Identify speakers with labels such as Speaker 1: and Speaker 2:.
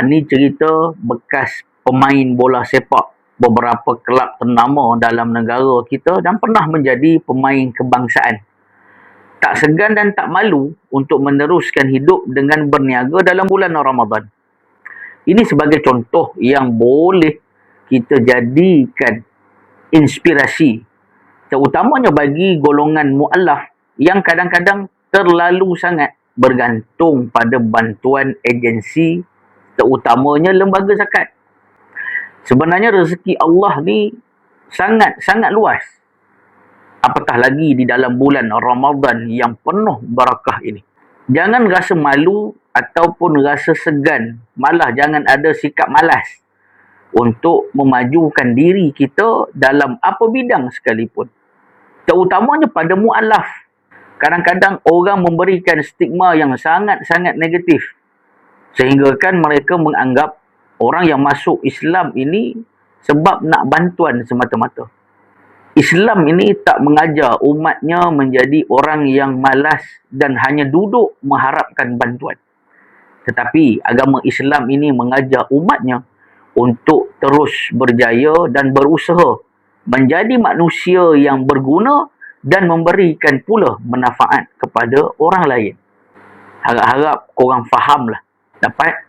Speaker 1: Ni cerita bekas pemain bola sepak beberapa kelab ternama dalam negara kita dan pernah menjadi pemain kebangsaan. Tak segan dan tak malu untuk meneruskan hidup dengan berniaga dalam bulan Ramadan. Ini sebagai contoh yang boleh kita jadikan inspirasi, terutamanya bagi golongan mu'alaf yang kadang-kadang terlalu sangat bergantung pada bantuan agensi, terutamanya lembaga zakat. Sebenarnya rezeki Allah ni sangat-sangat luas. Apatah lagi di dalam bulan Ramadan yang penuh barakah ini. Jangan rasa malu ataupun rasa segan, malah jangan ada sikap malas untuk memajukan diri kita dalam apa bidang sekalipun. Terutamanya pada mu'alaf. Kadang-kadang orang memberikan stigma yang sangat-sangat negatif, sehingga kan mereka menganggap orang yang masuk Islam ini sebab nak bantuan semata-mata. Islam ini tak mengajar umatnya menjadi orang yang malas dan hanya duduk mengharapkan bantuan. Tetapi agama Islam ini mengajar umatnya untuk terus berjaya dan berusaha menjadi manusia yang berguna dan memberikan pula manfaat kepada orang lain. Harap-harap korang fahamlah. Dapat?